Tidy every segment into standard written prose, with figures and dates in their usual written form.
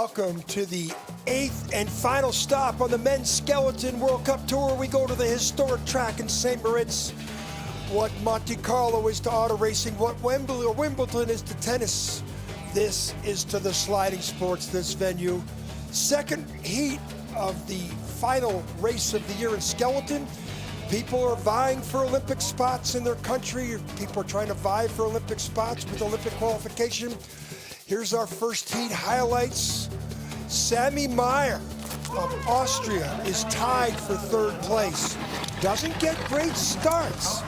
Welcome to the 8th and final stop on the Men's Skeleton World Cup Tour. We go to the historic track in St. Moritz. What Monte Carlo is to auto racing, what Wimbledon is to tennis, this is to the sliding sports, this venue. Second heat of the final race of the year in skeleton. People are vying for Olympic spots in their country. People are trying to vie for Olympic spots with Olympic qualification. Here's our first heat highlights. Sammy Meyer of Austria is tied for third place. Doesn't get great starts,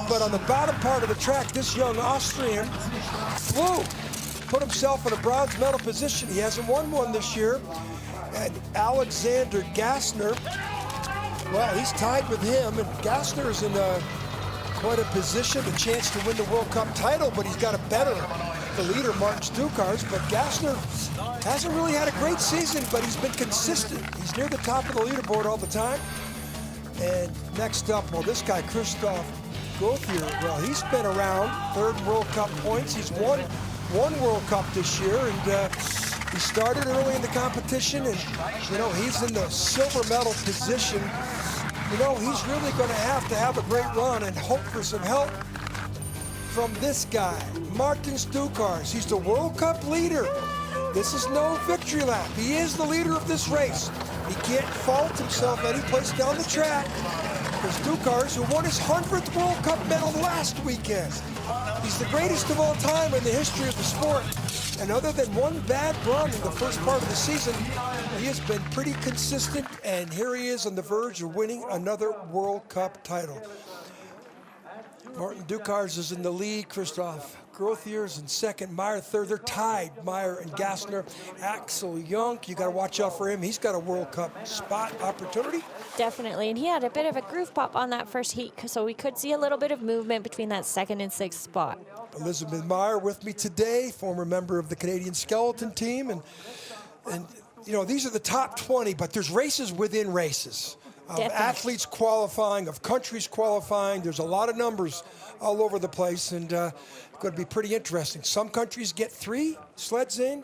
but on the bottom part of the track, this young Austrian flew, put himself in a bronze medal position. He hasn't won one this year. And Alexander Gassner, well, he's tied with him, and Gassner is in quite a position, a chance to win the World Cup title, but he's got a better the leader, Martin Stucars. But Gassner hasn't really had a great season, but he's been consistent. He's near the top of the leaderboard all the time. And next up, well, this guy, Christoph Gauthier, well, he's been around, third World Cup points. He's won one World Cup this year, and he started early in the competition, and, you know, he's in the silver medal position. You know, he's really going to have a great run and hope for some help from this guy, Martin Stucars. He's the World Cup leader. This is no victory lap. He is the leader of this race. He can't fault himself any place down the track. For Stucars, who won his 100th World Cup medal last weekend. He's the greatest of all time in the history of the sport. And other than one bad run in the first part of the season, he has been pretty consistent, and here he is on the verge of winning another World Cup title. Martin Stucars is in the lead. Christoph Gauthier in second. Meyer third. They're tied, Meyer and Gassner. Axel Jung, you got to watch out for him. He's got a World Cup spot opportunity. Definitely, and he had a bit of a groove pop on that first heat, so we could see a little bit of movement between that second and sixth spot. Elizabeth Meyer with me today, former member of the Canadian skeleton team, and you know, these are the top 20, but there's races within races. Of athletes qualifying, of countries qualifying. There's a lot of numbers all over the place, and it's going to be pretty interesting. Some countries get 3 sleds in.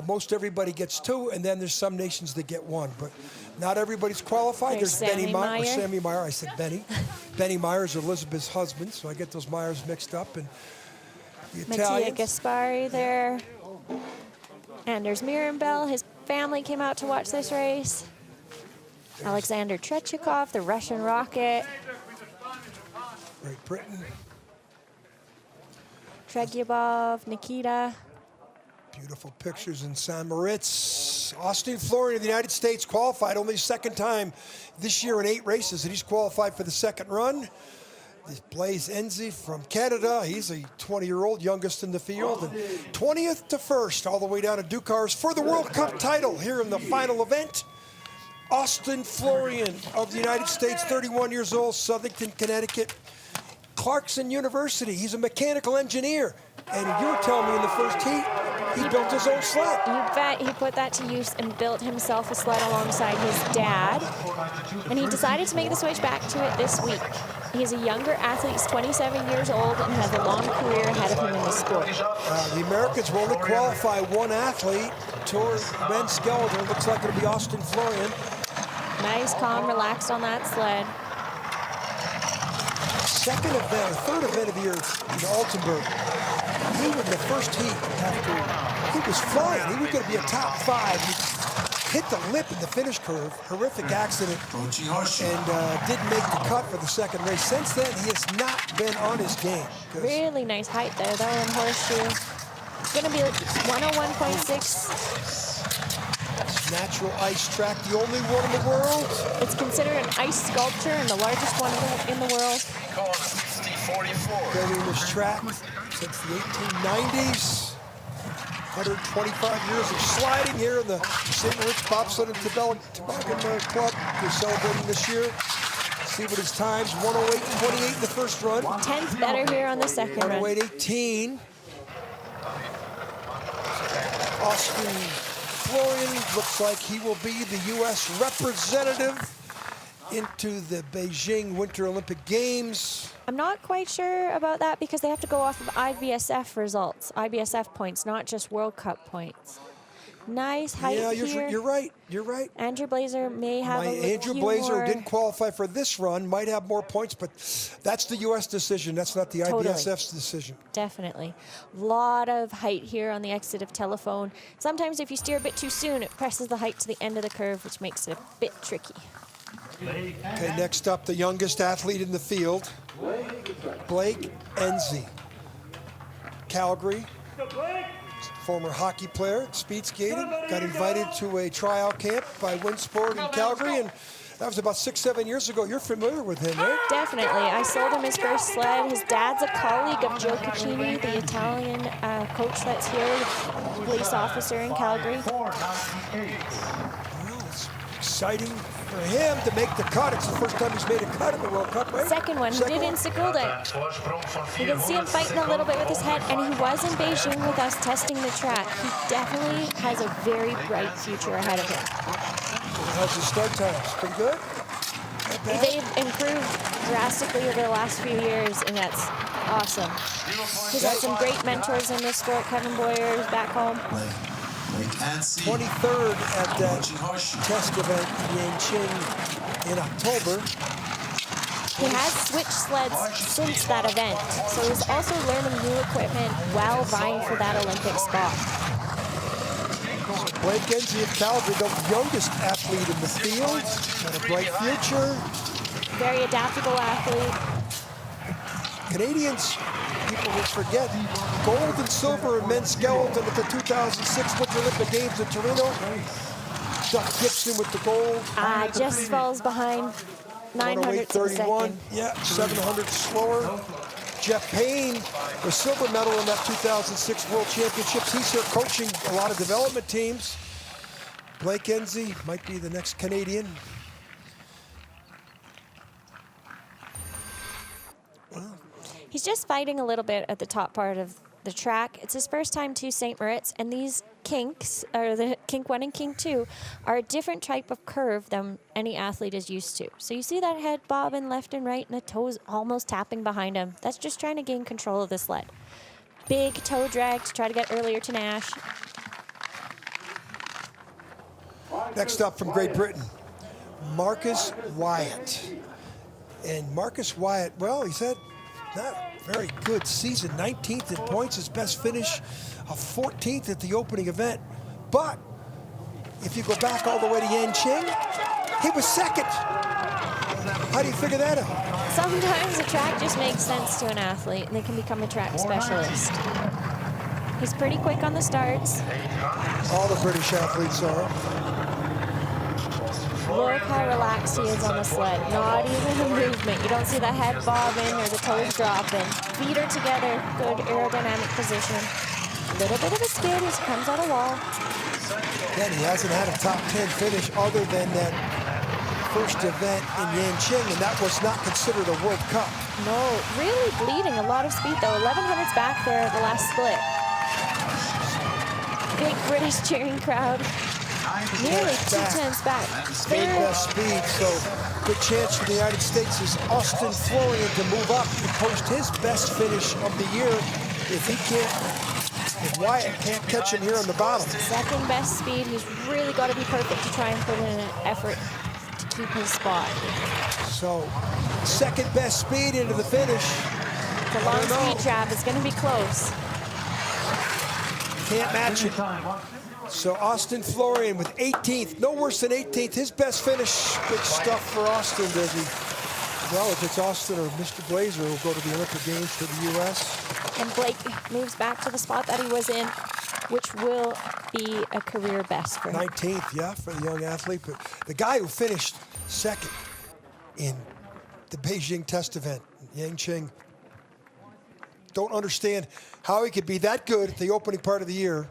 Most everybody gets 2, and then there's some nations that get 1. But not everybody's qualified. There's Benny Meyer, or Sammy Meyer. I said Benny. Benny Meyer is Elizabeth's husband, so I get those Meyers mixed up. And the Mattia Gaspari there. Anders Mirambel, his family came out to watch this race. Alexander Trechikov, the Russian rocket. Great Britain. Tregyabov, Nikita. Beautiful pictures in St. Moritz. Austin Florian of the United States qualified only second time this year in 8 races, and he's qualified for the second run. This Blaise Enzi from Canada. He's a 20-year-old, youngest in the field, and 20th to first, all the way down to Stucars for the World Cup title here in the final event. Austin Florian of the United States, 31 years old, Southington, Connecticut. Clarkson University, he's a mechanical engineer. And you were telling me in the first heat, he built his own sled. You bet he put that to use and built himself a sled alongside his dad. And he decided to make the switch back to it this week. He's a younger athlete, he's 27 years old, and has a long career ahead of him in the sport. The Americans will only qualify 1 athlete toward men's skeleton. Looks like it'll be Austin Florian. Nice, calm, relaxed on that sled. Second event, or third event of the year in Altenburg. He was in the first heat after he was flying. He was going to be a top 5. He hit the lip in the finish curve, horrific accident, and didn't make the cut for the second race. Since then, he has not been on his game. Really nice height there, though, in horseshoe. It's going to be like 101.6. Natural ice track, the only one in the world. It's considered an ice sculpture and the largest one in the world. Building this track since the 1890s. 125 years of sliding here in the St. Moritz Bobsleigh and Toboggan Club. They're celebrating this year. See what his times, 108.28 in the first run. 10th better here on the second run. 108.18. Austin Florian looks like he will be the U.S. representative into the Beijing Winter Olympic Games. I'm not quite sure about that because they have to go off of IBSF results, IBSF points, not just World Cup points. Nice height Yeah, here. you're right. You're right. Andrew Blazer may have Andrew Blazer didn't qualify for this run, might have more points, but that's the U.S. decision. That's not the IBSF's decision. Definitely. Lot of height here on the exit of Telephone. Sometimes if you steer a bit too soon, it presses the height to the end of the curve, which makes it a bit tricky. Okay, next up, the youngest athlete in the field, Blake Enzi. Calgary, former hockey player, speed skating, got invited to a tryout camp by Winsport in Calgary, and that was about 6-7 years ago. You're familiar with him, right? Definitely. I sold him his first sled. His dad's a colleague of Joe Caccini, the Italian coach that's here, police officer in Calgary. Well, it's exciting for him to make the cut. It's the first time he's made a cut in the World Cup, right? Second one. He did in Sigulda. You can see him fighting a little bit with his head, and he was in Beijing with us testing the track. He definitely has a very bright future ahead of him. How's his start times? Pretty good? They've improved drastically over the last few years, and that's awesome. He's had some great mentors in this sport. Kevin Boyer is back home. 23rd at that test event in Yanqing in October. He has switched sleds since that event, so he's also learning new equipment while vying for that Olympic spot. Blake Enzi of Calgary, the youngest athlete in the field, got a bright future. Very adaptable athlete. Canadians, people will forget, gold and silver in men's skeleton at the 2006 Winter Olympic Games in Torino. Duck Gibson with the gold. Just falls behind 900 31. Yeah, 700 slower. Jeff Payne, the silver medal in that 2006 World Championships. He's here coaching a lot of development teams. Blake Enzi might be the next Canadian. He's just fighting a little bit at the top part of the track. It's his first time to St. Moritz, and these kinks, or the kink 1 and kink 2, are a different type of curve than any athlete is used to. So you see that head bobbing left and right, and the toes almost tapping behind him. That's just trying to gain control of the sled. Big toe drag to try to get earlier to Nash. Next up from Great Britain, Marcus Wyatt. And Marcus Wyatt, well, he's had not a very good season. 19th in points, his best finish, a 14th at the opening event. But if you go back all the way to Yanqing, he was second. How do you figure that out? Sometimes the track just makes sense to an athlete, and they can become a track specialist. He's pretty quick on the starts. All the British athletes are. Look how relaxed he is on the sled. Not even a movement. You don't see the head bobbing or the toes dropping. Feet are together. Good aerodynamic position. A little bit of a skid as he comes out of wall. Again, he hasn't had a top 10 finish other than that first event in Yanqing, and that was not considered a World Cup. No, really bleeding. A lot of speed, though. 1100's back there at the last split. Big British cheering crowd. Nearly 2/10 back. Big best speed, so good chance for the United States is Austin Florian to move up and post his best finish of the year if Wyatt can't catch him here on the bottom. Second best speed. He's really got to be perfect to try and put in an effort to keep his spot. So, second best speed into the finish. The long speed trap is going to be close. Can't match it. So Austin Florian with 18th, no worse than 18th. His best finish, good stuff for Austin. Does he? Well, if it's Austin or Mr. Blazer, will go to the Olympic Games for the U.S. And Blake moves back to the spot that he was in, which will be a career best for him. 19th, yeah, for the young athlete. But the guy who finished second in the Beijing test event, Yanqing, don't understand how he could be that good at the opening part of the year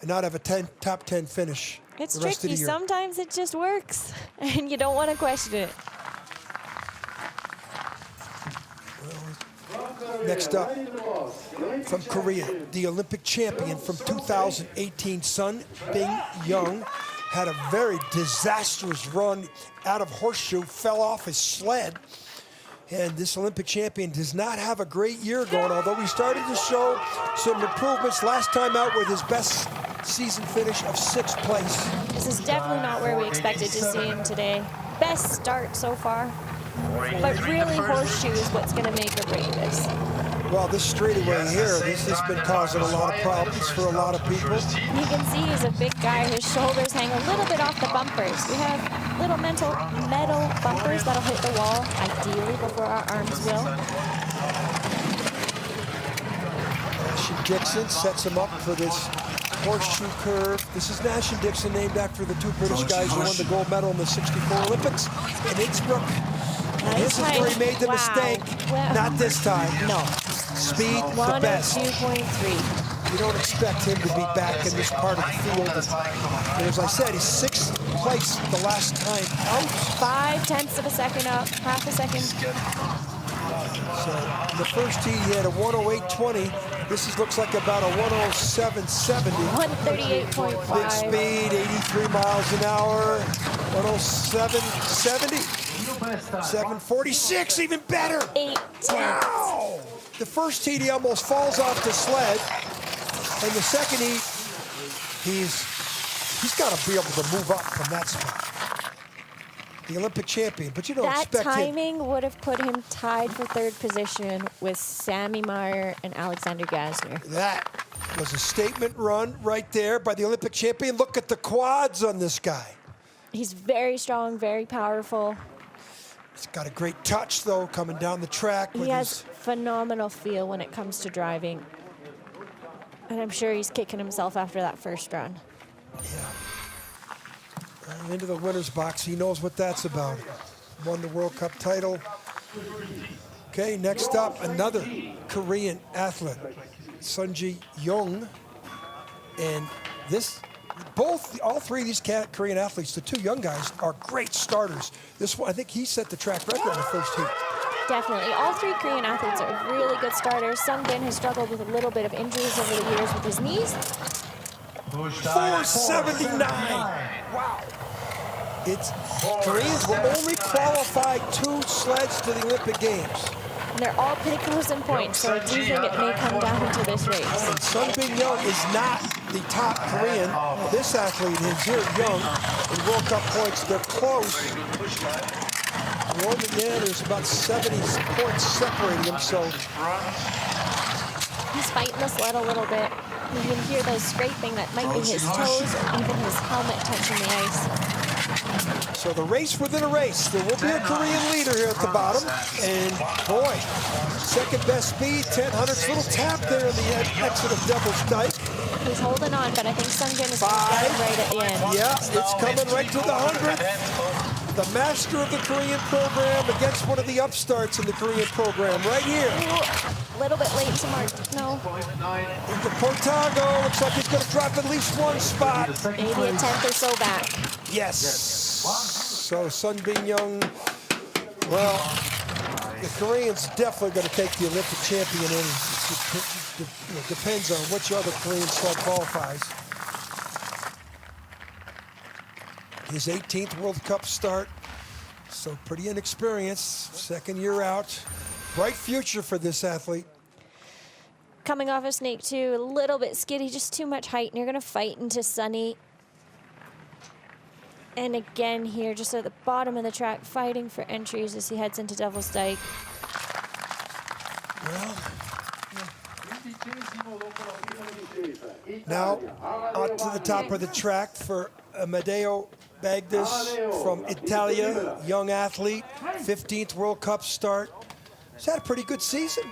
and not have a top 10 finish. It's the rest tricky. of the year. Sometimes it just works, and you don't want to question it. Next up, from Korea, the Olympic champion from 2018, Sun Bing-young, had a very disastrous run out of horseshoe, fell off his sled. And this Olympic champion does not have a great year going, although he started to show some improvements last time out with his best season finish of 6th place. This is definitely not where we expected to see him today. Best start so far, but really Horseshoe is what's going to make or break this. Well, this straightaway here, this has been causing a lot of problems for a lot of people. You can see he's a big guy. His shoulders hang a little bit off the bumpers. We have little metal bumpers that'll hit the wall, ideally, before our arms will. Nash and Dixon sets him up for this horseshoe curve. This is Nash and Dixon, named after the 2 British guys who won the gold medal in the '64 Olympics in Innsbruck. And this is where he made the mistake. Well, not this time. No. Speed, the best. 102.3. You don't expect him to be back in this part of the field. And as I said, he's 6th place the last time out. 0.5 of a second up, half a second. So in the first heat, he had a 108.20. This looks like about a 107.70. 138.5. Big speed, 83 miles an hour. 107.70. 746, even better. 8/10. Wow! The first heat, he almost falls off the sled. And the second heat, he's got to be able to move up from that spot. The Olympic champion, but you don't expect him. That timing would have put him tied for 3rd position with Sammy Meyer and Alexander Gasner. That was a statement run right there by the Olympic champion. Look at the quads on this guy. He's very strong, very powerful. He's got a great touch, though, coming down the track. He has phenomenal feel when it comes to driving. And I'm sure he's kicking himself after that first run. Yeah. Into the winner's box. He knows what that's about. Won the World Cup title. Okay, next up, another Korean athlete, Sunji Young. And all 3 of these Korean athletes, the 2 young guys, are great starters. This one, I think he set the track record in the first heat. Definitely. All 3 Korean athletes are really good starters. Sungbin has struggled with a little bit of injuries over the years with his knees. 479. Wow. Koreans will only qualify 2 sleds to the Olympic Games. And they're all pretty close in points, so I do think it may come down to this race. And Sungbin Young is not the top Korean. This athlete is here, Young, in World Cup points. They're close. There's about 70 points separating them, so. He's fighting the sled a little bit. You can hear those scraping that might be his toes or even his helmet touching the ice. So the race within a race. There will be a Korean leader here at the bottom. And boy, second best speed, 10/100. Little tap there in the exit of Devil's Dyke. He's holding on, but I think Sungbin is getting right at the end. Yeah, it's coming right to the 100th. The master of the Korean program against one of the upstarts in the Korean program right here. A little bit late to mark. No. Into Portago. Looks like he's going to drop at least 1 spot. Maybe a 10th or so back. Yes. So Sungbin Young, well, the Koreans definitely going to take the Olympic champion in. It depends on which other Korean sled qualifies. His 18th World Cup start, so pretty inexperienced, 2nd year out. Bright future for this athlete. Coming off a snake too, a little bit skiddy, just too much height, and you're gonna fight into Sunny. And again here, just at the bottom of the track, fighting for entries as he heads into Devil's Dyke. Well, now out to the top of the track for Amedeo Bagdis from Italia, young athlete, 15th World Cup start. He's had a pretty good season.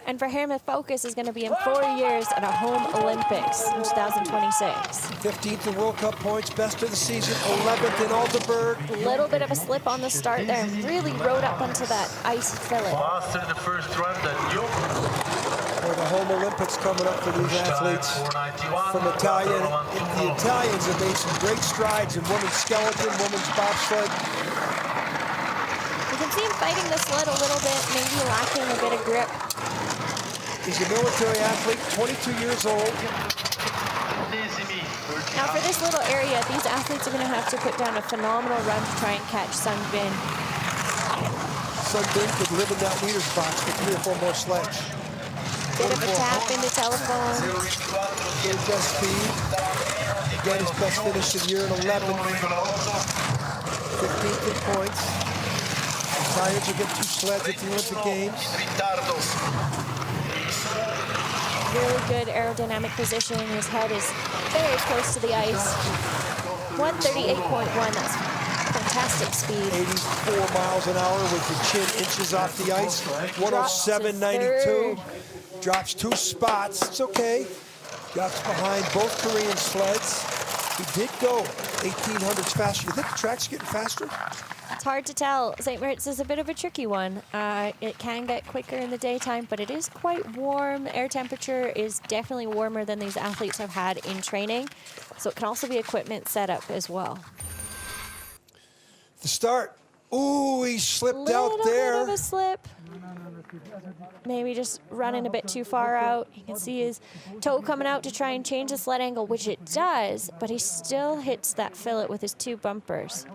And for him, the focus is going to be in 4 years at a home Olympics in 2026. 15th in World Cup points, best of the season, 11th in Aldeburgh. A little bit of a slip on the start there, and really rode up onto that ice fillet. Faster in the first run than you. For the home Olympics coming up for these athletes from Italia. The Italians have made some great strides in women's skeleton, women's bobsled. You can see him fighting the sled a little bit, maybe lacking a bit of grip. He's a military athlete, 22 years old. Now for this little area, these athletes are going to have to put down a phenomenal run to try and catch Sungbin. Sungbin could live in that leader's box for 3 or 4 more sleds. Bit of a tap into telephone. Good best speed. Again, his best finish of the year in 11. 15th in points. Italians will get 2 sleds at the Olympic Games. Really good aerodynamic position. His head is very close to the ice. 138.1, that's fantastic speed. 84 miles an hour with the chin inches off the ice. 107.92. Drops 2 spots. It's okay. Drops behind both Korean sleds. He did go 1800s faster. You think the track's getting faster? It's hard to tell. St. Moritz is a bit of a tricky one. It can get quicker in the daytime, but it is quite warm. Air temperature is definitely warmer than these athletes have had in training. So it can also be equipment setup as well. The start. Ooh, he slipped out there. Little bit of a slip. Maybe just running a bit too far out. You can see his toe coming out to try and change the sled angle, which it does, but he still hits that fillet with his 2 bumpers.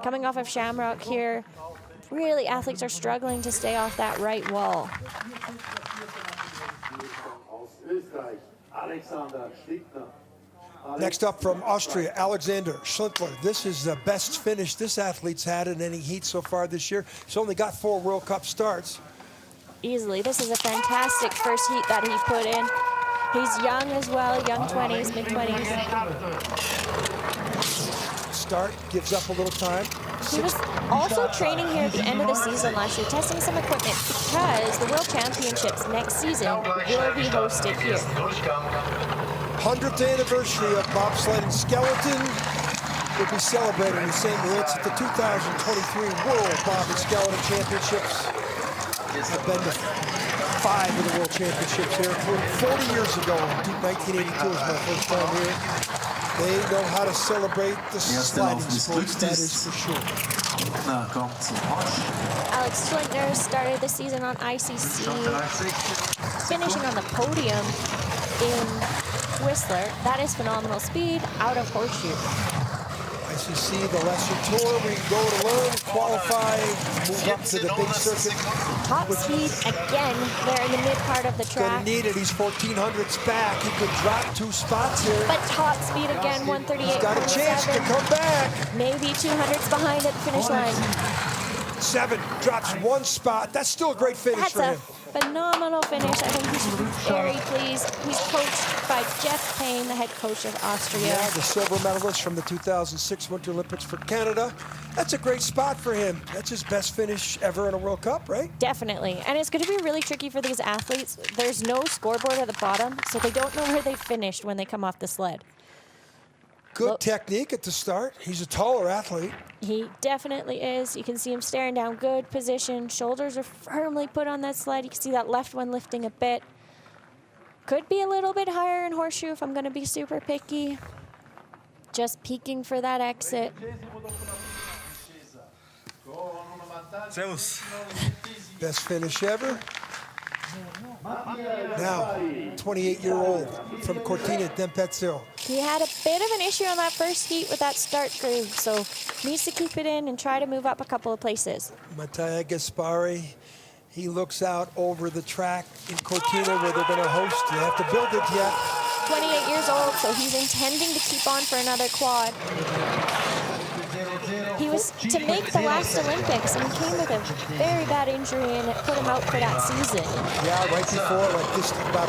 Coming off of Shamrock here, really athletes are struggling to stay off that right wall. Next up from Austria, Alexander Schindler. This is the best finish this athlete's had in any heat so far this year. He's only got 4 World Cup starts. Easily. This is a fantastic first heat that he put in. He's young as well, young 20s, mid-20s. Start, gives up a little time. He was also training here at the end of the season last year, testing some equipment because the World Championships next season will be hosted here. 100th anniversary of bobsled and skeleton will be celebrated in St. Moritz at the 2023 World Bob and Skeleton Championships. I've been to 5 of the World Championships here, including 40 years ago. 1982 was my first time here. They know how to celebrate the sliding sports, that is for sure. Alex Schindler started the season on ICC, finishing on the podium in Whistler. That is phenomenal speed out of Horseshoe. ICC, the lesser tour, we go to learn, qualify, move up to the big circuit. Top speed again there in the mid part of the track. Gonna need it, he's 1400s back. He could drop 2 spots here. But top speed again, 138. He's got a chance to come back. Maybe 200s behind at the finish line. 7, drops 1 spot. That's still a great finish That's for a him. phenomenal finish. I think he's very pleased. He's coached by Jeff Payne, the head coach of Austria. Yeah, the silver medalist from the 2006 Winter Olympics for Canada. That's a great spot for him. That's his best finish ever in a World Cup, right? Definitely. And it's going to be really tricky for these athletes. There's no scoreboard at the bottom, so they don't know where they finished when they come off the sled. Good technique at the start. He's a taller athlete. He definitely is. You can see him staring down, good position. Shoulders are firmly put on that sled. You can see that left one lifting a bit. Could be a little bit higher in Horseshoe if I'm going to be super picky. Just peeking for that exit. Best finish ever. Now, 28-year-old from Cortina d'Ampezzo. He had a bit of an issue on that first heat with that start groove, so needs to keep it in and try to move up a couple of places. Mattia Gaspari, he looks out over the track in Cortina where they're going to host. They have to build it yet. 28 years old, so he's intending to keep on for another quad. He was to make the last Olympics, and he came with a very bad injury, and it put him out for that season. Yeah, right before, like this, about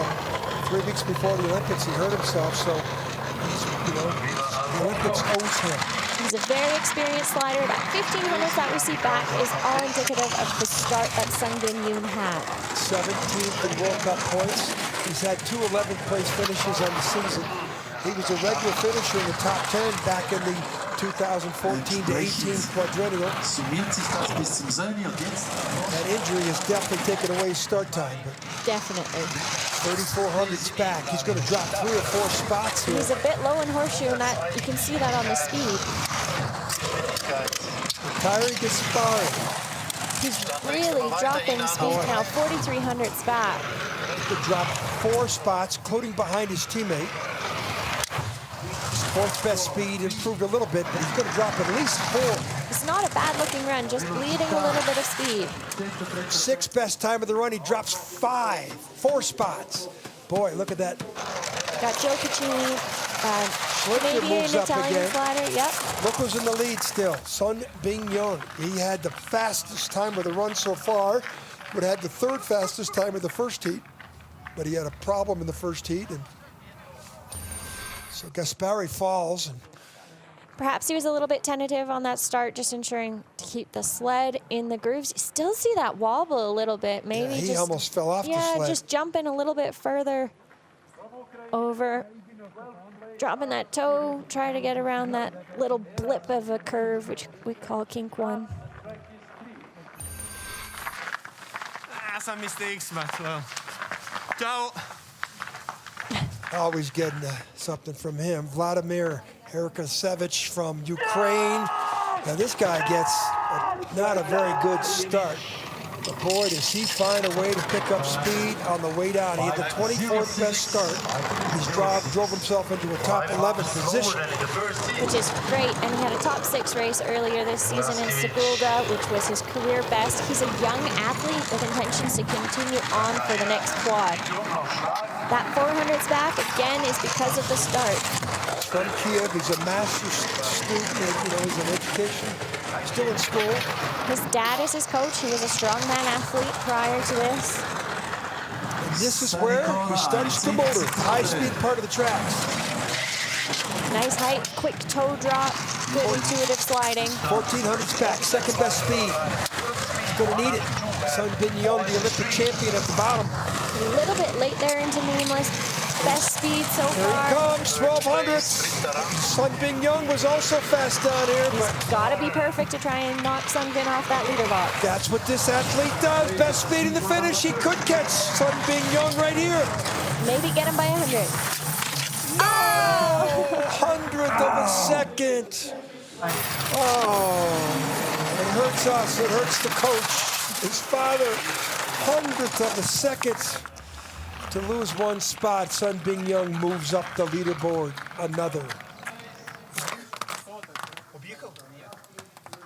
3 weeks before the Olympics, he hurt himself, so he's, you know, the Olympics owes him. He's a very experienced slider. That 1500s that we see back is all indicative of the start that Sung Bin Yoon had. 17th in World Cup points. He's had 2 11th place finishes on the season. He was a regular finisher in the top 10 back in the 2014 to 18 quadrennial. That injury has definitely taken away his start time. But Definitely. 3,400's back. He's going to drop 3 or 4 spots here. He's a bit low in Horseshoe, and that you can see that on the speed. Kyrie Gaspari. He's really dropping speed now, 4,300's back. He could drop 4 spots, including behind his teammate. Fourth best speed, improved a little bit, but he's going to drop at least 4. It's not a bad looking run, just bleeding a little bit of speed. Sixth best time of the run, he drops 4 spots. Boy, look at that. Got Joe Caccini, Schlichter maybe moves an up Italian again. slider, yep. Look who's in the lead still, Sun Bing Young. He had the fastest time of the run so far, but had the 3rd fastest time of the first heat. But he had a problem in the first heat, and so Gaspari falls. And Perhaps he was a little bit tentative on that start, just ensuring to keep the sled in the grooves. You still see that wobble a little bit. Maybe yeah, he just, almost fell off the sled. Yeah, just jumping a little bit further over, dropping that toe, try to get around that little blip of a curve, which we call kink 1. Some mistakes, but well. Ciao. Always getting something from him. Vladimir Herkasevich from Ukraine. Now this guy gets not a very good start. But boy, does he find a way to pick up speed on the way down. He had the 24th best start. He's drove himself into a top 11 position. Which is great, and he had a top 6 race earlier this season in Sigulda, which was his career best. He's a young athlete with intentions to continue on for the next quad. That 400s back, again, is because of the start. From Kiev, he's a master's student, he's in education, still in school. His dad is his coach. He was a strongman athlete prior to this. And this is where he starts to motor, the high-speed part of the tracks. Nice height, quick toe drop, good intuitive sliding. 1400s back, 2nd best speed. He's going to need it. Sun Bin Young, the Olympic champion at the bottom. A little bit late there into nameless. Best speed so Here far. he comes, 1200s. Sun Bin Young was also fast down here, but Got to be perfect to try and knock Sunbin off that leader box. that's what this athlete does. Best speed in the finish. He could catch Sun Bin Young right here. Maybe get him by 100. Oh! 100th of a second. Oh, it hurts us. It hurts the coach, his father. 100th of a second to lose 1 spot. Sun Bin Young moves up the leaderboard. Another.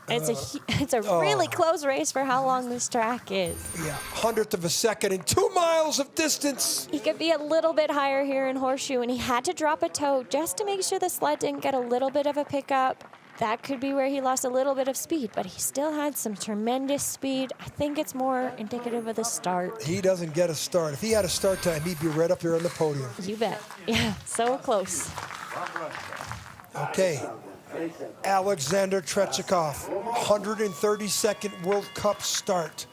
It's a really close race for how long this track is. Yeah, 100th of a second and 2 miles of distance. He could be a little bit higher here in Horseshoe, and he had to drop a toe just to make sure the sled didn't get a little bit of a pickup. That could be where he lost a little bit of speed, but he still had some tremendous speed. I think it's more indicative of the start. He doesn't get a start. If he had a start time, he'd be right up here on the podium. You bet. Yeah, so close. Okay. Alexander Trechikov, 132nd World Cup start.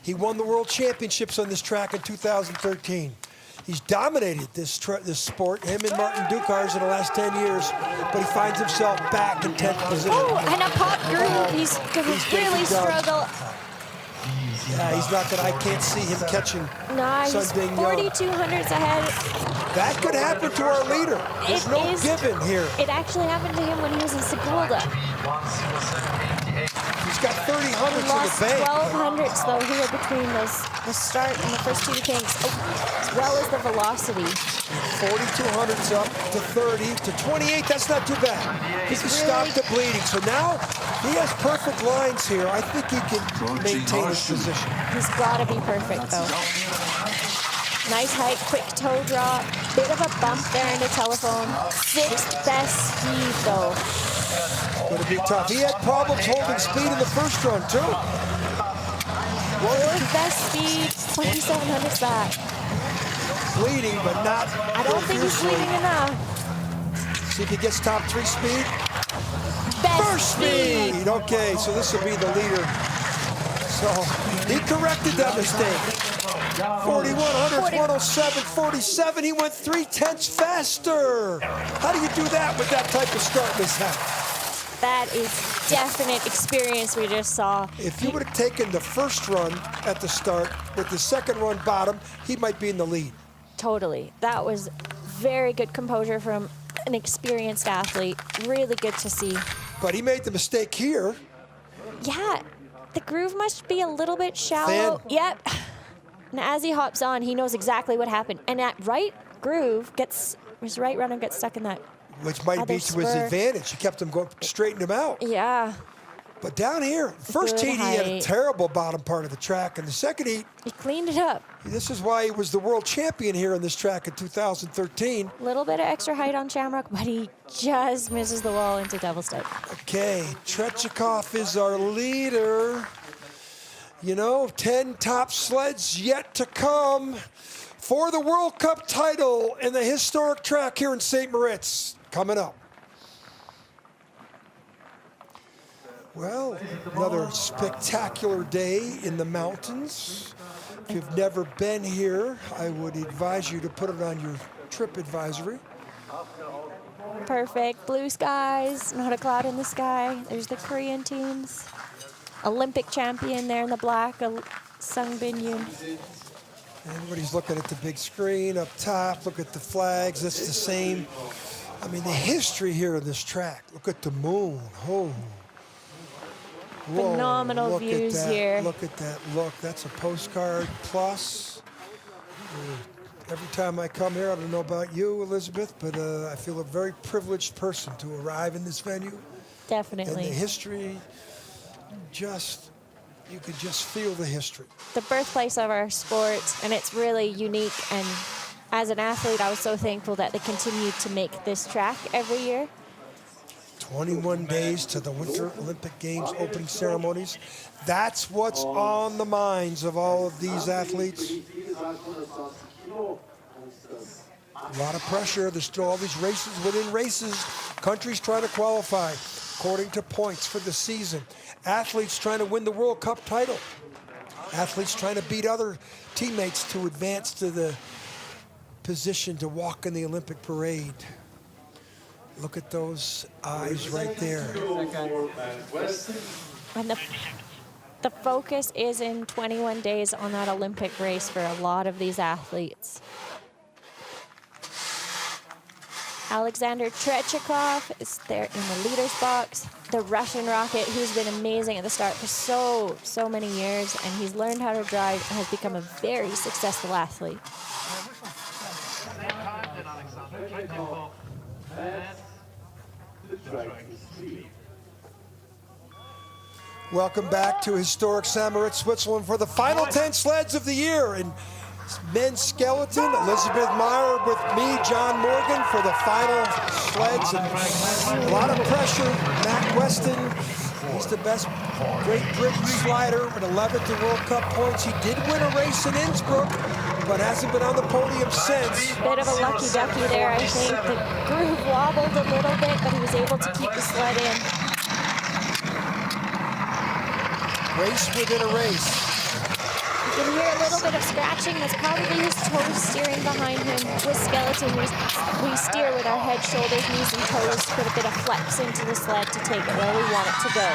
He won the World Championships on this track in 2013. He's dominated this sport, him and Martin Dukars in the last 10 years, but he finds himself back in 10th position. Oh, and a pop groove. He's going to really struggle. Yeah, he's not gonna, I can't see him catching Nice. Sun Bin Young. 4,200s ahead. That could happen to our leader. There's no given here. It actually happened to him when he was in Sigulda. He's got 30 He hundredths in lost the bank. 1,200s though here between the start and the first 2 kinks, as well as the velocity. 4,200s up to 30 to 28. That's not too bad. He can stop the bleeding. So now he has perfect lines here. I think he can maintain his position. He's got to be perfect though. Nice height, quick toe drop, bit of a bump there into telephone. 6th best speed though. Going to be tough. He had problems holding speed in the first run too. 4th best speed, 2,700s back. Bleeding, but not. I don't think he's bleeding enough. See if he gets top 3 speed. Best First speed. Okay, so this will be the leader. So he corrected that mistake. 4,100, 107, 47. He went 3/10 faster. How do you do that with that type of start mishap? That is definite experience we just saw. If you would have taken the first run at the start with the second run bottom, he might be in the lead. Totally. That was very good composure from an experienced athlete. Really good to see. But he made the mistake here. Yeah, the groove must be a little bit shallow. Thin. Yep. And as he hops on, he knows exactly what happened. And that right groove his right runner gets stuck in that which might be to his advantage. He kept him going, straightened him out. Yeah. But down here, first heat, he had a terrible bottom part of the track. And the second heat, he cleaned it up. This is why he was the world champion here in this track in 2013. A little bit of extra height on Shamrock, but he just misses the wall into Devil's Dyke. Okay, Tretiakov is our leader. You know, 10 top sleds yet to come for the World Cup title in the historic track here in St. Moritz. Coming up. Well, another spectacular day in the mountains. If you've never been here, I would advise you to put it on your trip advisory. Perfect. Blue skies, not a cloud in the sky. There's the Korean teams. Olympic champion there in the black, Sung Bin Yoon. Everybody's looking at the big screen up top. Look at the flags. It's the same. I mean, the history here in this track. Look at the moon. Oh. Whoa, phenomenal views here. Look at that look. That's a postcard plus. Every time I come here, I don't know about you, Elizabeth, but I feel a very privileged person to arrive in this venue. Definitely. And the history, you could just feel the history. The birthplace of our sport, and it's really unique. And as an athlete, I was so thankful that they continued to make this track every year. 21 days to the Winter Olympic Games opening ceremonies. That's what's on the minds of all of these athletes. A lot of pressure. There's still all these races within races. Countries trying to qualify according to points for the season. Athletes trying to win the World Cup title. Athletes trying to beat other teammates to advance to the position to walk in the Olympic parade. Look at those eyes right there. And the focus is in 21 days on that Olympic race for a lot of these athletes. Alexander Tretiakov is there in the leader's box. The Russian rocket, who's been amazing at the start for so many years, and he's learned how to drive and has become a very successful athlete. Welcome back to historic St. Moritz, Switzerland for the final 10 sleds of the year. And men's skeleton, Elizabeth Meyer with me, John Morgan, for the final sleds. And a lot of pressure. Matt Weston, he's the best Great Britain slider with 11th in World Cup points. He did win a race in Innsbruck, but hasn't been on the podium since. Bit of a lucky ducky there, I think. The groove wobbled a little bit, but he was able to keep the sled in. Race within a race. You can hear a little bit of scratching. That's probably his toes steering behind him. With skeleton, we steer with our head, shoulders, knees, and toes to put a bit of flex into the sled to take it where we want it to go.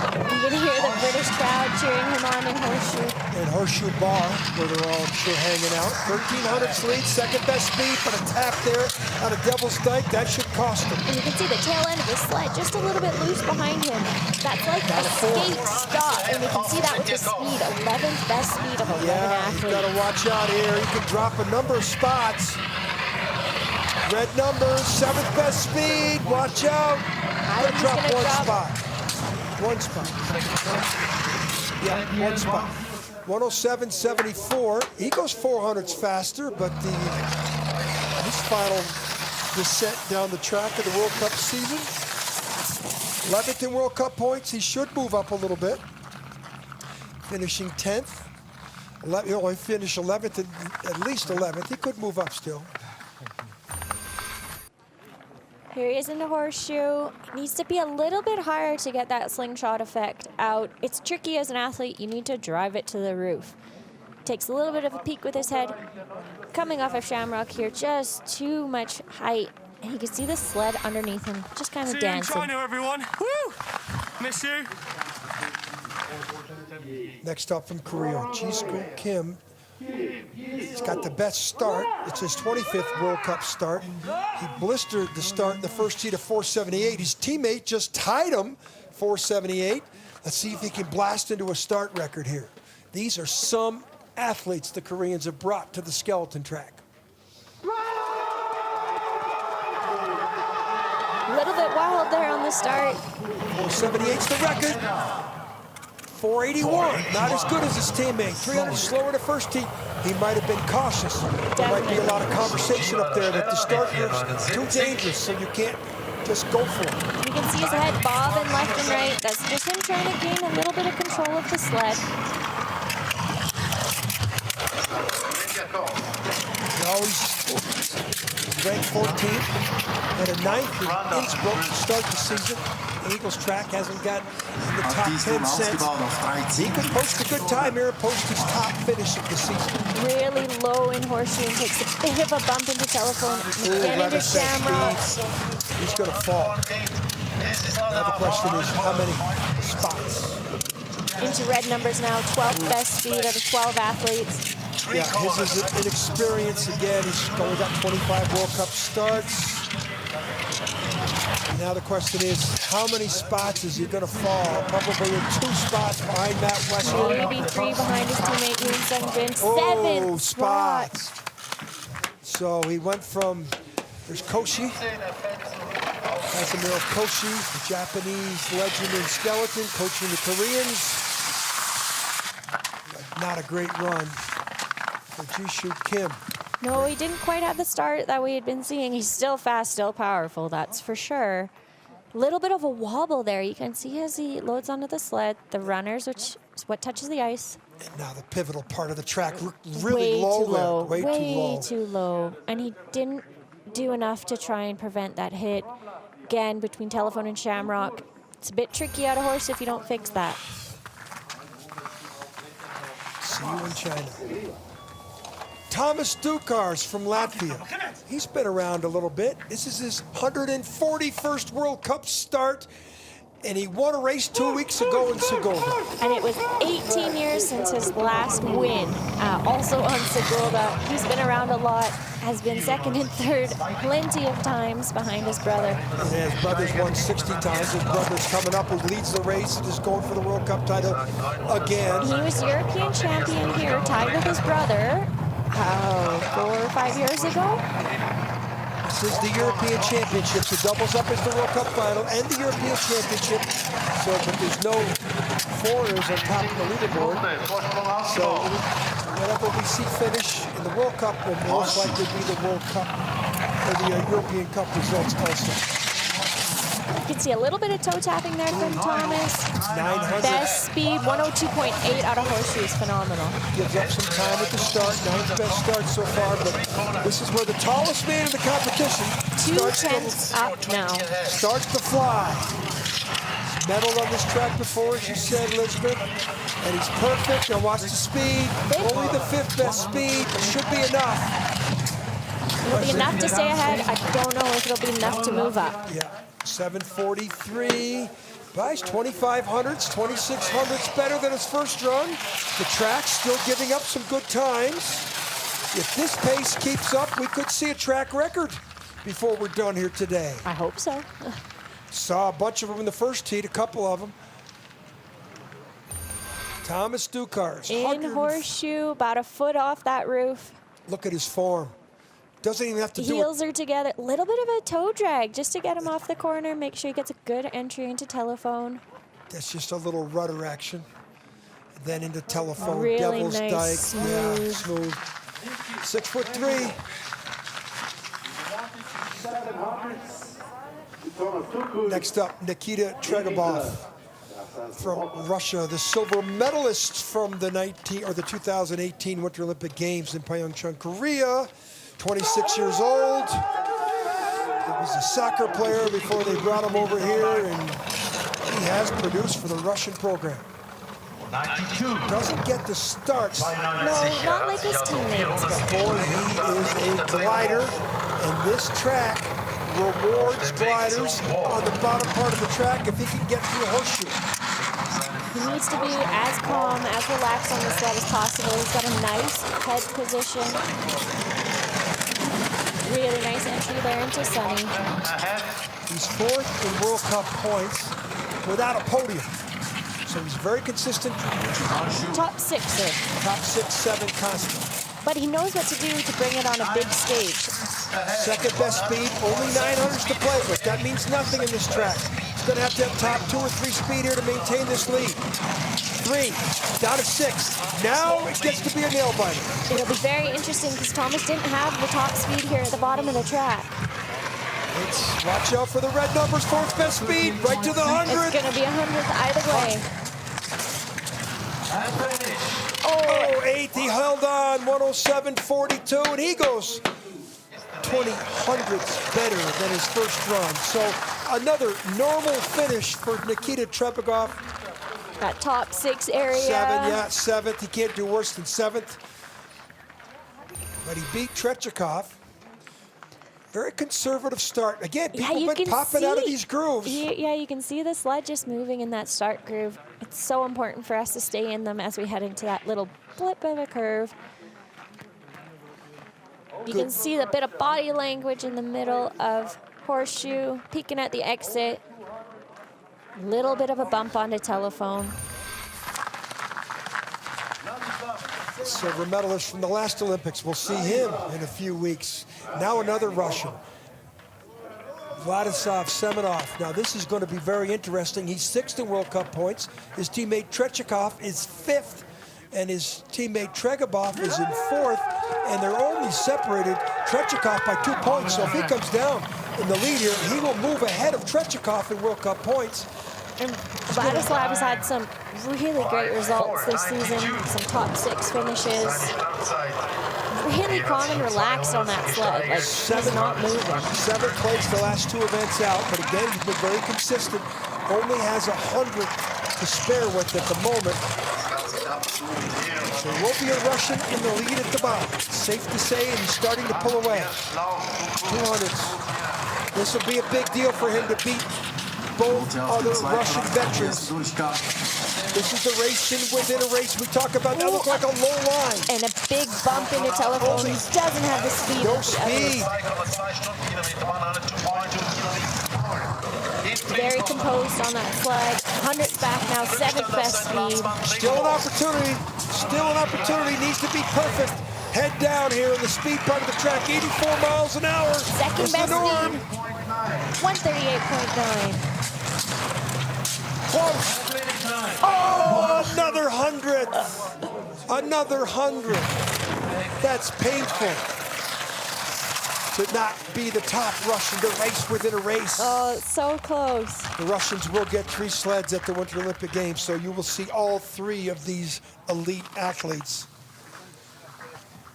You can hear the British crowd cheering him on in Horseshoe. In Horseshoe Bar, where they're all sure hanging out. 1,300 lead, second best speed, but a tap there out of Devil's Dyke. That should cost him. And you can see the tail end of the sled just a little bit loose behind him. That's like a skate stop, and you can see that with the speed. 11th best speed of 11 athletes. You've got to watch out here. He can drop a number of spots. Red numbers, 7th best speed. Watch out. Could drop one spot. One spot. Yeah, one spot. 107.74. He goes 400s faster, but his final descent down the track of the World Cup season. 11th in World Cup points. He should move up a little bit. Finishing 10th. He'll only finish 11th, and at least 11th. He could move up still. Here he is in the Horseshoe. Needs to be a little bit higher to get that slingshot effect out. It's tricky as an athlete. You need to drive it to the roof. Takes a little bit of a peek with his head. Coming off of Shamrock here, just too much height. And you can see the sled underneath him, just kind of dancing. See you in China, everyone. Woo! Miss you. Next up from Korea, Ji-Soo Kim. He's got the best start. It's his 25th World Cup start. He blistered the start in the first heat of 478. His teammate just tied him 478. Let's see if he can blast into a start record here. These are some athletes the Koreans have brought to the skeleton track. A little bit wild there on the start. 478's the record. 481, not as good as his teammate. 300 slower in the first heat. He might have been cautious. There might be a lot of conversation up there that the start group's too dangerous, so you can't just go for it. You can see his head bobbing left and right. That's just him trying to gain a little bit of control of the sled. He always ranked 14th, and a 9th in Innsbruck to start the season. Eagles track hasn't got in the top 10 since. He could post a good time here and post his top finish of the season. Really low in Horseshoe and takes a bit of a bump into Telephone. Again into Shamrock. He's going to fall. Now the question is, how many spots? Into red numbers now, 12th best speed out of 12 athletes. Yeah, his is inexperience again. He's only got 25 World Cup starts. Now the question is, how many spots is he going to fall? Probably in 2 spots behind Matt Westwood. Maybe 3 behind his teammate Yoon Sung-jin. 7 spots. So he went from, there's Koshi. Casimiro Koshi, the Japanese legend in skeleton, coaching the Koreans. Not a great run for Jisoo Kim. No, he didn't quite have the start that we had been seeing. He's still fast, still powerful, that's for sure. Little bit of a wobble there. You can see as he loads onto the sled, the runners, which is what touches the ice. And now the pivotal part of the track, really low. Way too low. And he didn't do enough to try and prevent that hit. Again, between Telephone and Shamrock. It's a bit tricky out of horse if you don't fix that. See you in China. Thomas Dukars from Latvia. He's been around a little bit. This is his 141st World Cup start, and he won a race 2 weeks ago in Segulda. And it was 18 years since his last win, also on Segulda. He's been around a lot, has been second and third plenty of times behind his brother. And his brother's won 60 times. His brother's coming up, who leads the race and is going for the World Cup title again. He was European champion here, tied with his brother. 4 or 5 years ago. This is the European Championship. The doubles up as the World Cup final and the European Championship. So, but there's no foreigners on top of the leaderboard. So, whatever we see finish in the World Cup will most likely be the World Cup or the European Cup results also. You can see a little bit of toe tapping there from Thomas. 900. Best speed, 102.8 out of Horseshoe is phenomenal. Gives up some time at the start. 9th best start so far, but this is where the tallest man in the competition 2/10 up now. Starts to fly. He's medaled on this track before, as you said, Elizabeth, and he's perfect. Now watch the speed. Only the 5th best speed, but should be enough. It'll be enough to stay ahead. I don't know if it'll be enough to move up. Yeah, 7:43. Guys, 2500s, 2600s better than his first run. The track's still giving up some good times. If this pace keeps up, we could see a track record before we're done here today. I hope so. Saw a bunch of them in the first heat, a couple of them. Thomas Dukars. In Horseshoe, about a foot off that roof. Look at his form. Doesn't even have to do it. Heels are together. A little bit of a toe drag just to get him off the corner. Make sure he gets a good entry into Telephone. That's just a little rudder action. Then into Telephone. Really Devil's nice, Dyke. smooth. Yeah, smooth. 6'3". Next up, Nikita Tregobov from Russia, the silver medalist from the 2018 Winter Olympic Games in Pyeongchang, Korea. 26 years old. He was a soccer player before they brought him over here, and he has produced for the Russian program. 92. Doesn't get the starts. No, not like his teammates. Boy, he is a glider, and this track rewards gliders on the bottom part of the track if he can get through Horseshoe. He needs to be as calm, as relaxed on the sled as possible. He's got a nice head position. Really nice entry there into Sunny. He's 4th in World Cup points without a podium. So he's very consistent. Top 6er. Top 6, 7 constant. but he knows what to do to bring it on a big stage. Second best speed, only 900s to play with. That means nothing in this track. He's going to have top 2 or 3 speed here to maintain this lead. 3, down to 6. Now it gets to be a nail biter. It'll be very interesting because Thomas didn't have the top speed here at the bottom of the track. Watch out for the red numbers, 4th best speed, right to the 100. It's going to be 100th either way. Oh, 8th, he held on, 107.42, and he goes 20 hundredths better than his first run. So another normal finish for Nikita Trebekov. That top 6 area. 7th, he can't do worse than 7th. But he beat Trechikov. Very conservative start. Again, people been popping out of these grooves. Yeah, you can see the sled just moving in that start groove. It's so important for us to stay in them as we head into that little blip of a curve. You can see the bit of body language in the middle of Horseshoe, peeking at the exit. Little bit of a bump on the telephone. Silver medalist from the last Olympics. We'll see him in a few weeks. Now another Russian. Vladislav Semenov. Now this is going to be very interesting. He's 6th in World Cup points. His teammate Trechikov is 5th, and his teammate Trebekov is in 4th, and they're only separated Trechikov by 2 points. So if he comes down in the lead here, he will move ahead of Trechikov in World Cup points. And Vladislav has had some really great results this season, some top 6 finishes. Really calm and relaxed on that sled, like he's not moving. 7th place the last 2 events out, but again, he's been very consistent. Only has 100 to spare with at the moment. There will be a Russian in the lead at the bottom. It's safe to say, and he's starting to pull away. 200s. This will be a big deal for him to beat both other Russian veterans. This is a race within a race. We talk about that look like a low line. And a big bump in the telephone. He doesn't have the speed. No speed. Very composed on that sled. 100th back now, 7th best speed. Still an opportunity. Still an opportunity. Needs to be perfect. Head down here in the speed part of the track. 84 miles an hour. Second best speed. 138.9. Close. Oh, another 100. Another 100. That's painful to not be the top Russian to race within a race. Oh, so close. The Russians will get 3 sleds at the Winter Olympic Games, so you will see all 3 of these elite athletes.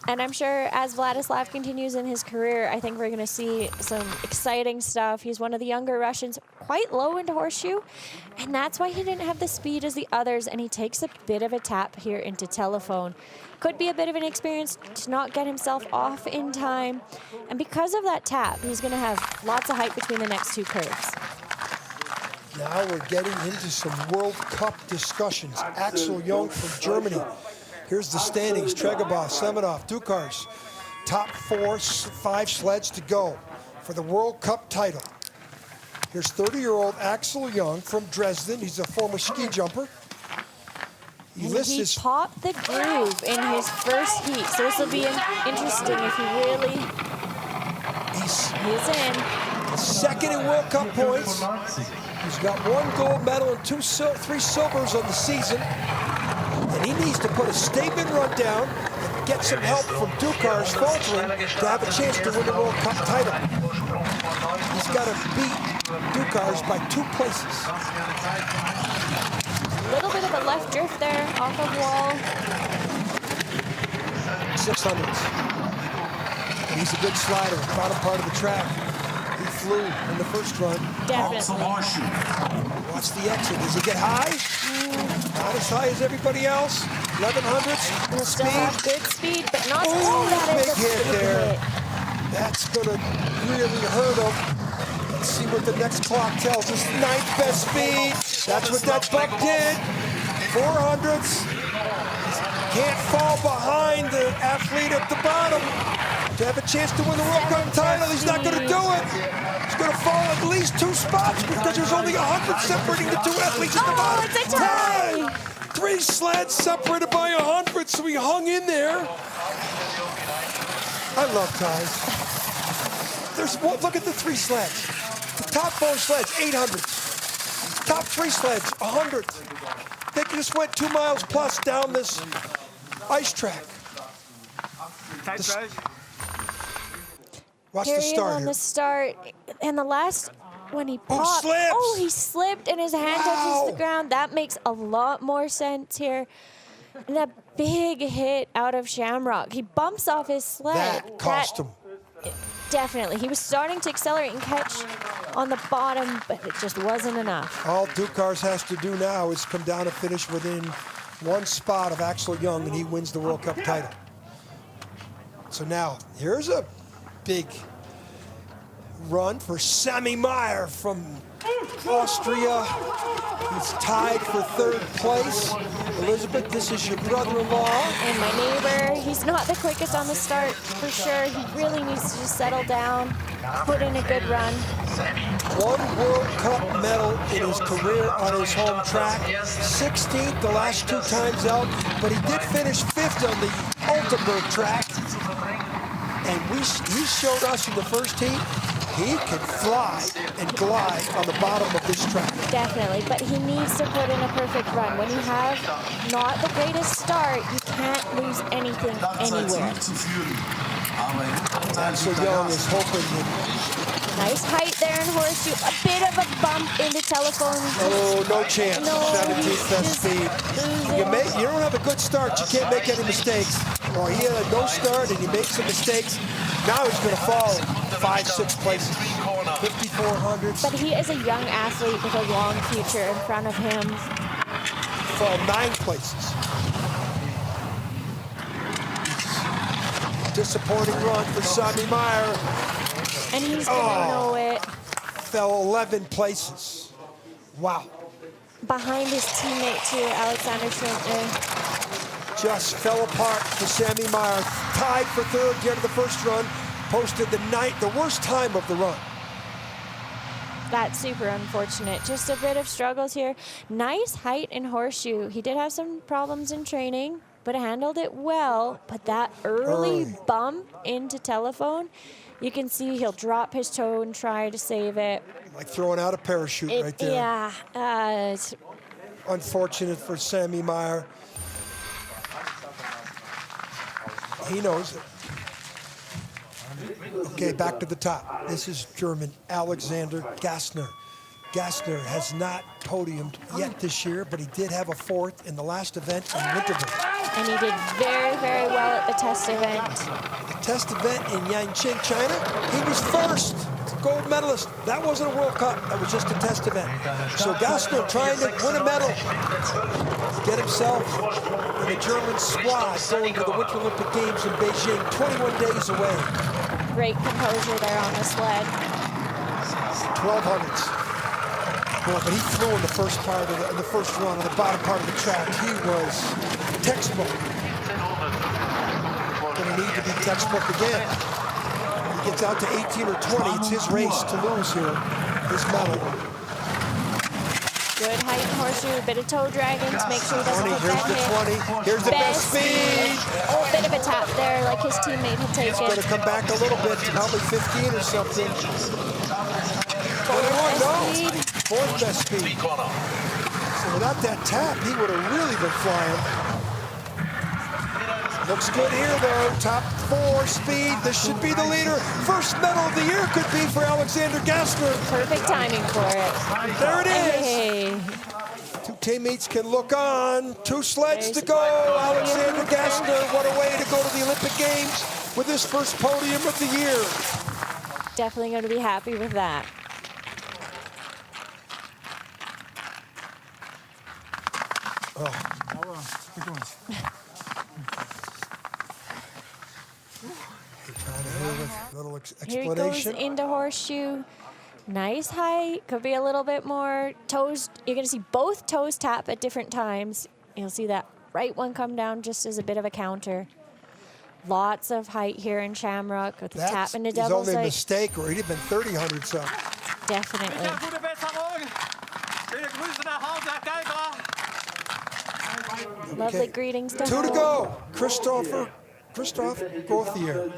And I'm sure as Vladislav continues in his career, I think we're going to see some exciting stuff. He's one of the younger Russians, quite low into Horseshoe, and that's why he didn't have the speed as the others, and he takes a bit of a tap here into telephone. Could be a bit of an experience to not get himself off in time, and because of that tap, he's going to have lots of height between the next 2 curves. Now we're getting into some World Cup discussions. Axel Jung from Germany. Here's the standings. Trebekov, Semenov, Dukars. Top 4, 5 sleds to go for the World Cup title. Here's 30-year-old Axel Jung from Dresden. He's a former ski jumper. He popped the groove in his first heat, so this will be interesting if he really... He's in. 2nd in World Cup points. He's got 1 gold medal and 3 silvers on the season. And he needs to put a statement run down and get some help from Dukars faltering to have a chance to win the World Cup title. He's got to beat Dukars by 2 places. A little bit of a left drift there off of wall. 600s. And he's a good slider, bottom part of the track. He flew in the first run. Definitely. Watch the exit. Does he get high? Not as high as everybody else. 1100s. He'll still have good speed, but not that is big a hit big there. hit. That's going to really hurt him. Let's see what the next clock tells us. 9th best speed. That's what that buck did. 400s. Can't fall behind the athlete at the bottom to have a chance to win the World Cup title. He's not going to do it. He's going to fall at least 2 spots because there's only 100 separating the 2 athletes at the bottom. It's a tie. 3 sleds separated by 100, so he hung in there. I love ties. There's one, look at the 3 sleds. The top 4 sleds, 800. Top 3 sleds, 100. They just went 2 miles plus down this ice track. Watch the Here he is start on here. the start, and the last when he Oh, popped, slips. oh, he slipped and his hand touches the ground. That makes a lot more sense here. And a big hit out of Shamrock. He bumps off his sled. That cost him. Definitely. He was starting to accelerate and catch on the bottom, but it just wasn't enough. All Dukars has to do now is come down and finish within 1 spot of Axel Young, and he wins the World Cup title. So now, here's a big run for Sammy Meyer from Austria. He's tied for 3rd place. Elizabeth, this is your brother-in-law. And my neighbor, he's not the quickest on the start for sure. He really needs to just settle down, put in a good run. 1 World Cup medal in his career on his home track. 16th the last 2 times out, but he did finish 5th on the Altenburg track. And he showed us in the first heat, he can fly and glide on the bottom of this track. Definitely, but he needs to put in a perfect run. When you have not the greatest start, you can't lose anything anywhere. Axel Young is hoping that... Nice height there in Horseshoe. A bit of a bump into Telephone. Oh, no chance. No, 17th best speed. You don't have a good start, you can't make any mistakes. Well, he had a no start and he made some mistakes. Now he's going to fall 5-6 places. 5,400. But he is a young athlete with a long future in front of him. Fall 9 places. Disappointing run for Sammy Meyer. And he's gonna know it. Fell 11 places. Wow. Behind his teammate too, Alexander Schindler. Just fell apart for Sammy Meyer. Tied for 3rd, get to the first run. Posted the worst time of the run. That's super unfortunate. Just a bit of struggles here. Nice height in Horseshoe. He did have some problems in training, but handled it well. But that early bump into Telephone, you can see he'll drop his toe and try to save it. Like throwing out a parachute right there. Yeah. It's unfortunate for Sammy Meyer. He knows it. Okay, back to the top. This is German Alexander Gassner. Gassner has not podiumed yet this year, but he did have a 4th in the last event in Winterberg. And he did very, very well at the test event. The test event in Yanqing, China, he was 1st. Gold medalist. That wasn't a World Cup. That was just a test event. So Gassner trying to win a medal. Get himself in the German squad going to the Winter Olympic Games in Beijing, 21 days away. Great composure there on the sled. 1200s. Well, but he flew in the first part of the first run on the bottom part of the track. He was textbook. Going to need to be textbook again. He gets out to 18 or 20. It's his race to lose here. His medal. Good height in Horseshoe, a bit of toe dragging to make sure he doesn't get Here's the 20. Here's the best speed. Oh, a bit of a tap there, like his teammate had taken. He's going to come back a little bit, probably 15 or something. 21, no. 4th best speed. So without that tap, he would have really been flying. Looks good here, though. Top 4 speed. This should be the leader. First medal of the year could be for Alexander Gassner. Perfect timing for it. There it is. Hey. 2 teammates can look on. 2 sleds to go. Alexander Gassner, what a way to go to the Olympic Games with his first podium of the year. Definitely going to be happy with that. Here he goes into Horseshoe. Nice height. Could be a little bit more toes. You're going to see both toes tap at different times. You'll see that right one come down just as a bit of a counter. Lots of height here in Shamrock with the tap into double That's his only mistake, or he'd have been 30-100 some. Definitely. Lovely Okay. greetings to 2 to home. go. Christoph Gauthier.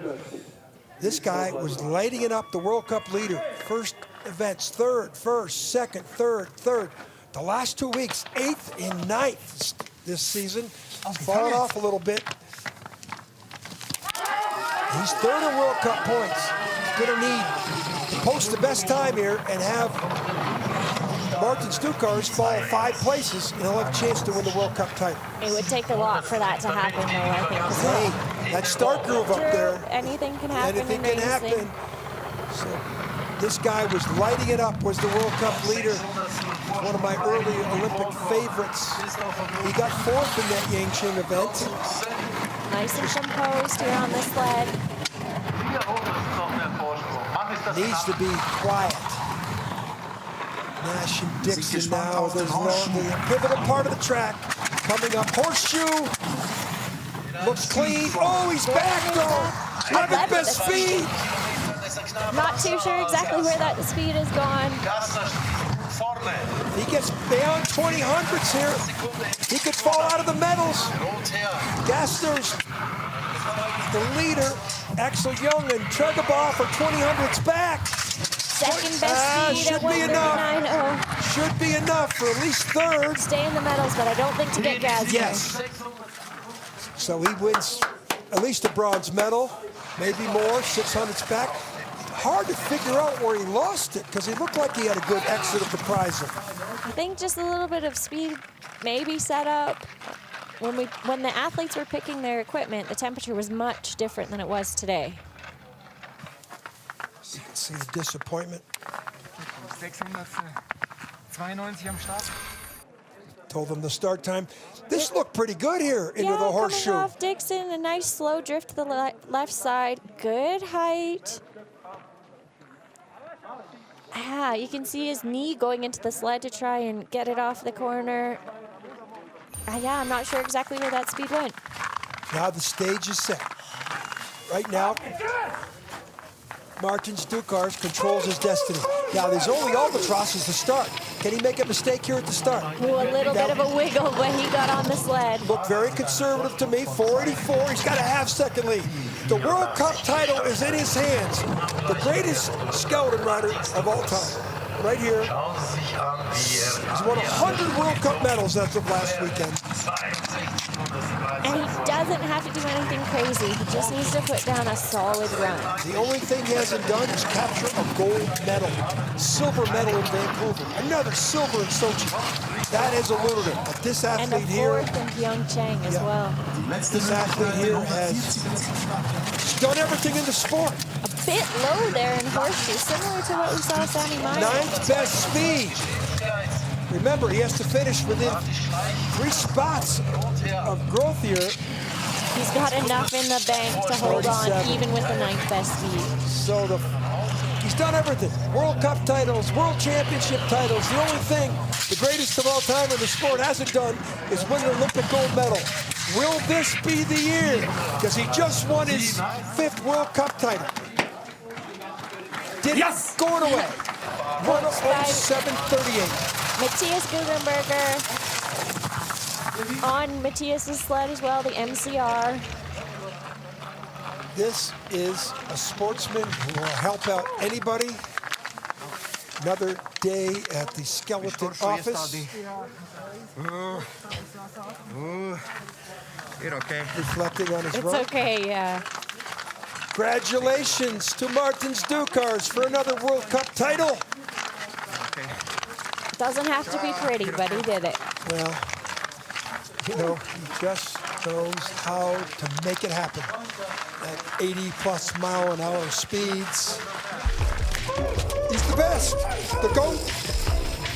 This guy was lighting it up, the World Cup leader. First events, third, first, second, third. The last 2 weeks, 8th and 9th this season. He's fallen off a little bit. He's third in World Cup points. He's gonna need to post the best time here and have Martin Stucars fall 5 places, and he'll have a chance to win the World Cup title. It would take a lot for that to happen, though, I think. Hey, that start groove up there. Anything can happen. Anything in can racing. happen. So this guy was lighting it up, was the World Cup leader. One of my early Olympic favorites. He got 4th in that Yangqing event. Nice and composed here on the sled. Needs to be quiet. Nash and Dixon now. There's the pivotal part of the track. Coming up, horseshoe. Looks clean. Oh, he's back though. Not his best speed. Not too sure exactly where that speed is gone. He gets beyond 20 hundredths here. He could fall out of the medals. Viesturs, the leader. Axel Young and Tregaboff are 20 hundredths back. Second best speed should at be enough. 1:39.0. Should be enough for at least third. Stay in the medals, but I don't think to get Gaz. Yes. So he wins at least a bronze medal, maybe more, 600s back. Hard to figure out where he lost it because he looked like he had a good exit of the prize. I think just a little bit of speed maybe set up. When the athletes were picking their equipment, the temperature was much different than it was today. You can see the disappointment. 692 am Start. Told them the start time. This looked pretty good here into Yeah, the horseshoe. coming off Dixon, a nice slow drift to the left side. Good height. Ah, you can see his knee going into the sled to try and get it off the corner. Yeah, I'm not sure exactly where that speed went. Now the stage is set. Right now, Martin Stucars controls his destiny. Now there's only albatrosses to start. Can he make a mistake here at the start? Ooh, a little bit of a wiggle when he got on the sled. Looked very conservative to me, 484. He's got a half-second lead. The World Cup title is in his hands. The greatest skeleton rider of all time. Right here. He's won 100 World Cup medals as of last weekend. And he doesn't have to do anything crazy. He just needs to put down a solid run. The only thing he hasn't done is capture a gold medal. Silver medal in Vancouver. Another silver in Sochi. That has eluded him. But this And a athlete here, 4th in Pyeongchang as well. this athlete here has done everything in the sport. A bit low there in horseshoe, similar to what we saw Sammy Meyer. 9th best speed. Remember, he has to finish within 3 spots of Gauthier. He's got enough in the bank to hold on, 47. even with the 9th best speed. So he's done everything. World Cup titles, World Championship titles. The only thing the greatest of all time in the sport hasn't done is win an Olympic gold medal. Will this be the year? Because he just won his 5th World Cup title. Did Yes! Going away. 107.38. Matthias Guggenberger on Matthias's sled as well, the MCR. This is a sportsman who will help out anybody. Another day at the skeleton office. You're okay. Reflecting on his It's run. okay, yeah. Congratulations to Martin Stucars for another World Cup title. Doesn't have to be pretty, but he did it. Well, you know, he just knows how to make it happen. At 80+ mile an hour speeds. He's the best, the GOAT.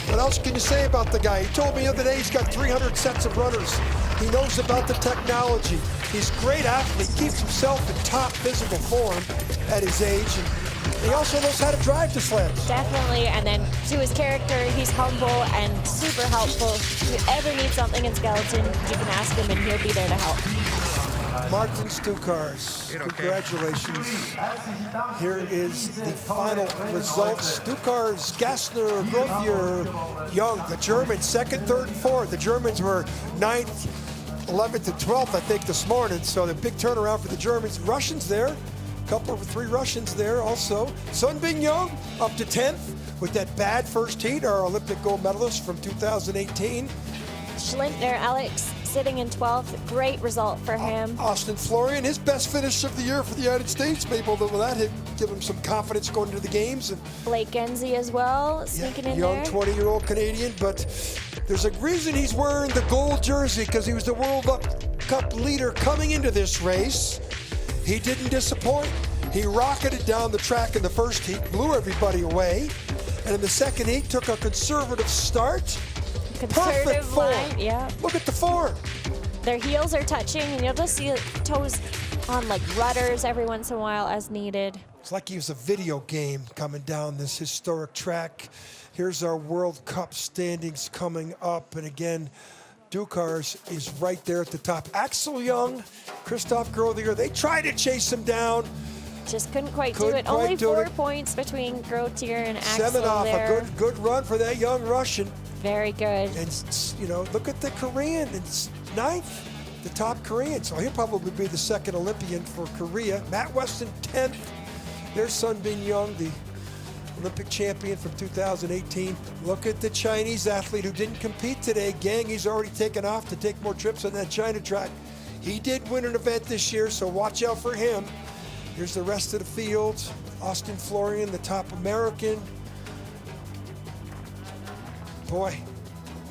What else can you say about the guy? He told me the other day he's got 300 sets of runners. He knows about the technology. He's a great athlete, keeps himself in top physical form at his age. And he also knows how to drive the sleds. Definitely, and then to his character, he's humble and super helpful. If you ever need something in skeleton, you can ask him and he'll be there to help. Martin Stucars, congratulations. Here is the final results. Stucars, Gassner, Gauthier, Young, the Germans, 2nd, 3rd, and 4th. The Germans were 9th, 11th and 12th, I think, this morning. So the big turnaround for the Germans. Russians there, couple of 3 Russians there also. Sun Bin Young up to 10th with that bad first heat, our Olympic gold medalist from 2018. Schlindner, Alex, sitting in 12th. Great result for him. Austin Florian, his best finish of the year for the United States. Maybe with that, he'd give him some confidence going into the games. And Blake Genzie as well, sneaking in young there. 20-year-old Canadian, but there's a reason he's wearing the gold jersey, because he was the World Cup leader coming into this race. He didn't disappoint. He rocketed down the track in the first heat, blew everybody away, and in the second heat took a conservative start. Perfect form. Line, yeah. Look at the form. Their heels are touching, and you'll just see toes on like rudders every once in a while as needed. It's like he was a video game coming down this historic track. Here's our World Cup standings coming up, and again, Dukars is right there at the top. Axel Young, Christoph Grothier, they tried to chase him down. Just couldn't quite do it. Only 4 points between Grothier and Axel Semenov, there. a good run for that young Russian. Very good. And, you know, look at the Korean. It's 9th, the top Korean. So he'll probably be the second Olympian for Korea. Matt Weston, 10th. There's Sun Bin Young, the Olympic champion from 2018. Look at the Chinese athlete who didn't compete today. Gang, he's already taken off to take more trips on that China track. He did win an event this year, so watch out for him. Here's the rest of the field. Austin Florian, the top American. Boy,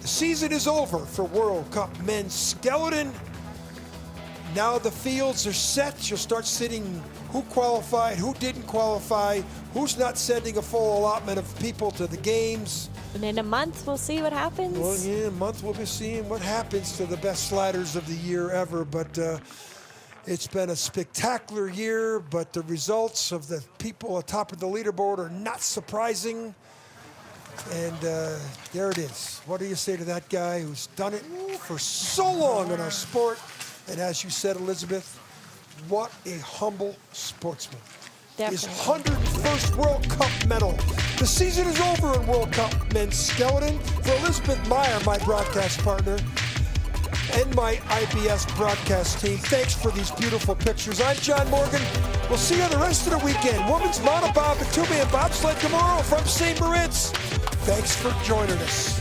the season is over for World Cup men's skeleton. Now the fields are set. You'll start sitting who qualified, who didn't qualify, who's not sending a full allotment of people to the games. And in a month, we'll see what happens. Well, yeah, in a month we'll be seeing what happens to the best sliders of the year ever. But it's been a spectacular year, but the results of the people atop of the leaderboard are not surprising. And there it is. What do you say to that guy who's done it for so long in our sport? And as you said, Elizabeth, what a humble sportsman. His Definitely. 101st World Cup medal. The season is over in World Cup men's skeleton. For Elizabeth Meyer, my broadcast partner, and my IBS broadcast team, thanks for these beautiful pictures. I'm John Morgan. We'll see you the rest of the weekend. Women's Monobob and 2-man bobsled tomorrow from St. Moritz. Thanks for joining us.